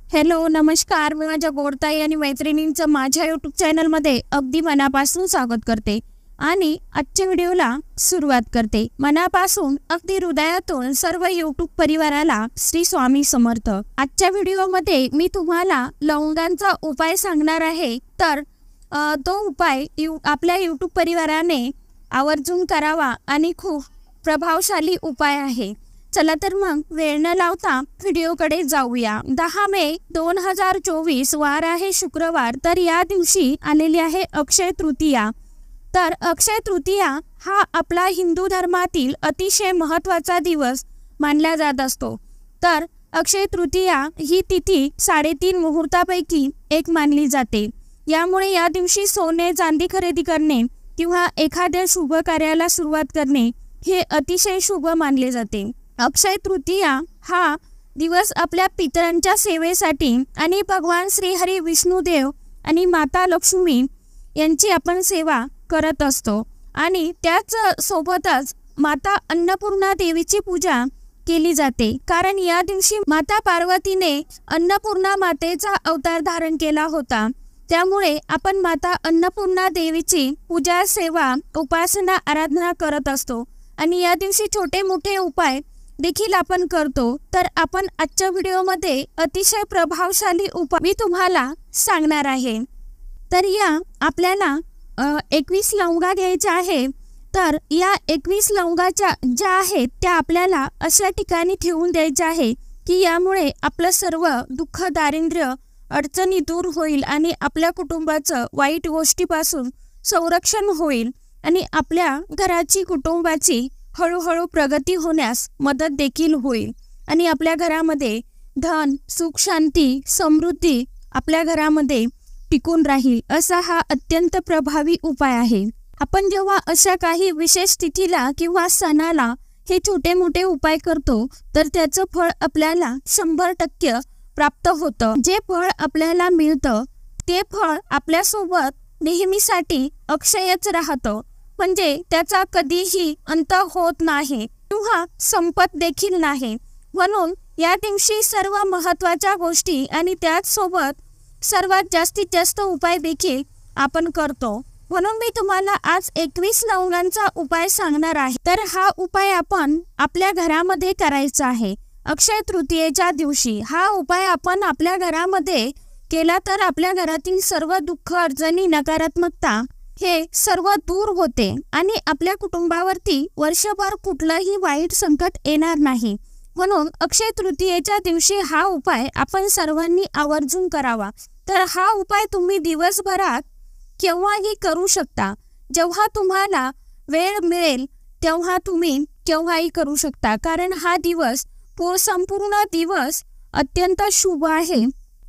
Hello नमस्कार, मी माझ्या गोडताई आणि मैत्रिणींचं माझ्या यूट्यूब चॅनलमध्ये अगदी मनापासून स्वागत करते आणि आजच्या व्हिडिओला सुरुवात करते। मनापासून अगदी हृदयातून सर्व यूट्यूब परिवाराला श्री स्वामी समर्थ। आजच्या व्हिडिओमध्ये मी तुम्हाला लवंगांचा उपाय सांगणार आहे। तर तो उपाय आपल्या यूट्यूब परिवाराने आवर्जून करावा आणि खूप प्रभावशाली उपाय आहे। चला तर मग वेळ न लावता व्हिडिओकडे जाऊया। 10 मे 2024 वार आहे शुक्रवार। तर या दिवशी आलेली आहे अक्षय तृतीया। तर अक्षय तृतीया हा आपला हिंदू धर्मातील अतिशय महत्त्वाचा दिवस मानला जात असतो। तर अक्षय तृतीया ही तिथी 3.5 मुहूर्तापैकी एक मानली जाते। यामुळे या दिवशी सोने चांदी खरेदी करणे किंवा एखाद्या शुभ कार्याला सुरुवात करणे हे अतिशय शुभ मानले जाते। अक्षय तृतीया हा दिवस आपल्या पितरांच्या सेवेसाठी आणि भगवान श्री हरी विष्णुदेव आणि माता लक्ष्मी यांची आपण सेवा करत असतो। आणि त्याच सोबतच माता अन्नपूर्णा देवीची पूजा केली जाते। कारण या दिवशी माता पार्वतीने अन्नपूर्णा मातेचा अवतार धारण केला होता। त्यामुळे आपण माता अन्नपूर्णा देवीची पूजा सेवा उपासना आराधना करत असतो आणि या दिवशी छोटे मोठे उपाय देखील आपण करतो। तर आपण आजच्या व्हिडिओमध्ये अतिशय प्रभावशाली उपाय मी तुम्हाला सांगणार आहे। तर या आपल्याला 21 लवंगा घ्यायच्या आहे। तर या 21 लवंगाच्या ज्या आहेत त्या आपल्याला अशा ठिकाणी ठेवून द्यायच्या आहे की यामुळे आपलं सर्व दुःख दारिद्र्य अडचणी दूर होईल आणि आपल्या कुटुंबाचं वाईट गोष्टीपासून संरक्षण होईल आणि आपल्या घराची कुटुंबाची हळूहळू प्रगती होण्यास मदत देखील होईल आणि आपल्या घरामध्ये धन सुख शांती समृद्धी आपल्या घरामध्ये टिकून राहील। असा हा अत्यंत प्रभावी उपाय आहे। आपण जेव्हा अशा काही विशेष तिथीला किंवा सणाला हे छोटे मोठे उपाय करतो तर त्याचं फळ आपल्याला 100% प्राप्त होतं। जे फळ आपल्याला मिळतं ते फळ आपल्यासोबत नेहमीसाठी अक्षयच राहतं, म्हणजे त्याचा कधीही अंत होत नाही किंवा संपत देखील नाही। म्हणून या दिवशी सर्व महत्त्वाच्या गोष्टी आणि त्याचसोबत सर्वात जास्तीत जास्त उपाय देखील आपण करतो। म्हणून मी तुम्हाला आज 21 लवंगांचा उपाय सांगणार आहे। तर हा उपाय आपण आपल्या घरामध्ये करायचा आहे। अक्षय तृतीयेच्या दिवशी हा उपाय आपण आपल्या घरामध्ये केला तर आपल्या घरातील सर्व दुःख अडचणी नकारात्मकता हे सर्व दूर होते आणि आपल्या कुटुंबावरती वर्षभर कुठलंही वाईट संकट येणार नाही। म्हणून अक्षय तृतीयेच्या दिवशी हा उपाय आपण सर्वांनी आवर्जून करावा। तर हा उपाय तुम्ही दिवसभरात केव्हाही करू शकता। जेव्हा तुम्हाला वेळ मिळेल तेव्हा तुम्ही केव्हाही करू शकता। कारण हा दिवस संपूर्ण दिवस अत्यंत शुभ आहे।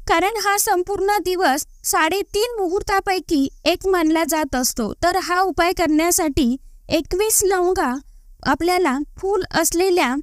कारण हा संपूर्ण दिवस 3.5 मुहूर्तापैकी एक मानला जात असतो। तर हा उपाय करण्यासाठी 21 लवंगा आपल्याला फूल असलेल्या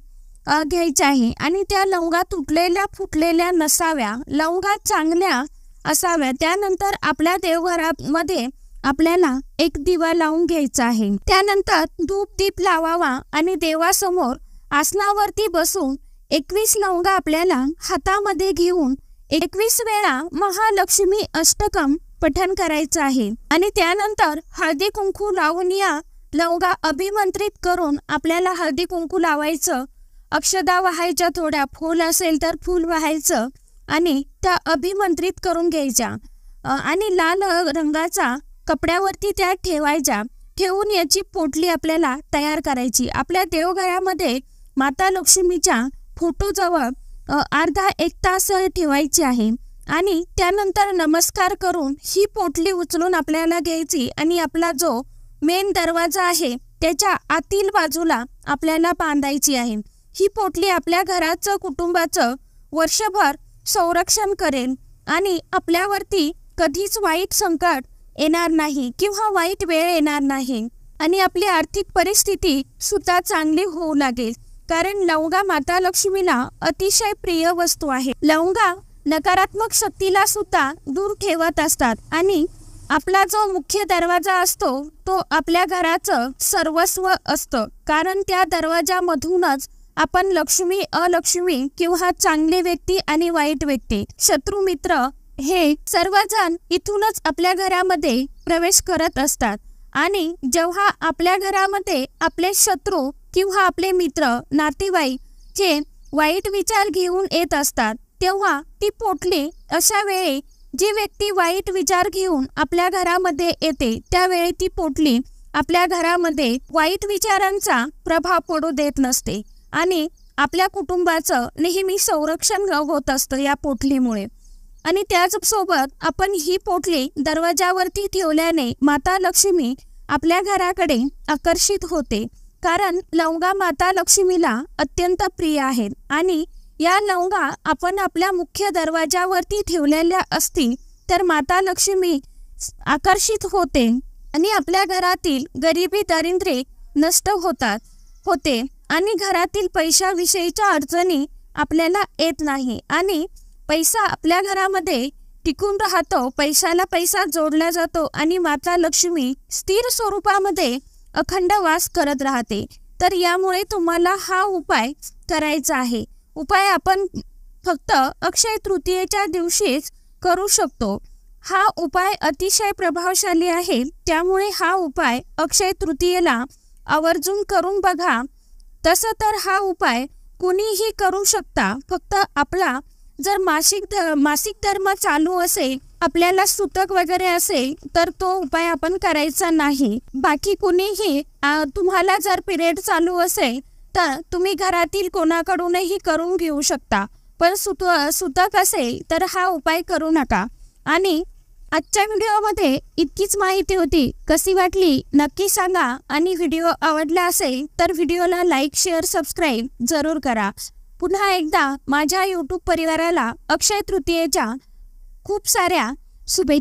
घ्यायच्या आहे आणि त्या लवंगा तुटलेल्या फुटलेल्या नसाव्या, लवंगा चांगल्या असाव्या। त्यानंतर आपल्या देवघरामध्ये आपल्याला एक दिवा लावून घ्यायचा आहे। त्यानंतर धूप दीप लावावा आणि देवासमोर आसनावरती बसून 21 लवंगा आपल्याला हातामध्ये घेऊन 21 वेळा महालक्ष्मी अष्टकम पठण करायचं आहे आणि त्यानंतर हळदी कुंकू लावून या लवंगा अभिमंत्रित करून आपल्याला हळदी कुंकू लावायचं, अक्षदा वाहायच्या, थोड्या फूल असेल तर फूल वाहायचं आणि त्या अभिमंत्रित करून घ्यायच्या आणि लाल रंगाचा कपड्यावरती त्या ठेवायच्या। ठेवून याची पोटली आपल्याला तयार करायची। आपल्या देवघरामध्ये माता लक्ष्मीच्या फोटोजवळ अर्धा 1 तास ठेवायची आहे आणि त्यानंतर नमस्कार करून ही पोटली उचलून आपल्याला घ्यायची आणि आपला जो मेन दरवाजा आहे त्याच्या आतील बाजूला आपल्याला बांधायची आहे। ही पोटली आपल्या घराचं कुटुंबाचं वर्षभर संरक्षण करेल आणि आपल्यावरती कधीच वाईट संकट येणार नाही किंवा वाईट वेळ येणार नाही आणि आपली आर्थिक परिस्थिती सुद्धा चांगली होऊ लागेल। कारण लवंगा माता लक्ष्मीला अतिशय प्रिय वस्तू आहे। लवंगा नकारात्मक शक्तीला सुद्धा दूर ठेवत असतात आणि आपला जो मुख्य दरवाजा असतो तो आपल्या घराचं सर्वस्व असतं। कारण त्या दरवाजामधूनच आपण लक्ष्मी अलक्ष्मी किंवा चांगले व्यक्ती आणि वाईट व्यक्ती, शत्रू मित्र हे सर्वजण इथूनच आपल्या घरामध्ये प्रवेश करत असतात। आणि जेव्हा आपल्या घरामध्ये आपले शत्रू किंवा आपले मित्र नातेवाईक जे वाईट विचार घेऊन येत असतात, तेव्हा ती पोटली अशा वेळी जी व्यक्ती वाईट विचार घेऊन आपल्या घरामध्ये येते त्यावेळी ती पोटली आपल्या घरामध्ये वाईट विचारांचा प्रभाव पडू देत नसते आणि आपल्या कुटुंबाचं नेहमी संरक्षण होत असतं या पोटलीमुळे। आणि त्याचसोबत आपण ही पोटली दरवाजावरती ठेवल्याने माता लक्ष्मी आपल्या घराकडे आकर्षित होते, कारण लवंगा माता लक्ष्मीला अत्यंत प्रिय आहेत आणि या लवंगा आपण आपल्या मुख्य दरवाजावरती ठेवलेल्या असतील तर माता लक्ष्मी आकर्षित होते आणि आपल्या घरातील गरिबी दारिद्र्य नष्ट होते आणि घरातील पैशाविषयीच्या अडचणी आपल्याला येत नाही आणि पैसा आपल्या घरामध्ये टिकून राहतो, पैशाला पैसा जोडला जातो आणि माता लक्ष्मी स्थिर स्वरूपामध्ये अखंड वास करत राहते। तर यामुळे तुम्हाला हा उपाय करायचा आहे। उपाय आपण फक्त अक्षय तृतीयेच्या दिवशीच करू शकतो। हा उपाय अतिशय प्रभावशाली आहे, त्यामुळे हा उपाय अक्षय तृतीयेला आवर्जून करून बघा। तसं तर हा उपाय कुणीही करू शकता, फक्त आपला जर मासिक धर्म चालू असेल, आपल्याला सुतक वगैरे असेल तर तो उपाय आपण करायचा नाही। बाकी कुणीही तुम्हाला जर पिरियड चालू असेल तर तुम्ही घरातील कोणाकडूनही करून घेऊ शकता, पण सुतक असेल तर हा उपाय करू नका। आणि आजच्या व्हिडिओमध्ये इतकीच माहिती होती। कशी वाटली नक्की सांगा आणि व्हिडिओ आवडला असेल तर व्हिडिओला लाईक शेअर सबस्क्राईब जरूर करा। पुन्हा एकदा माझ्या YouTube परिवाराला अक्षय तृतीयेच्या खूप साऱ्या शुभेच्छा।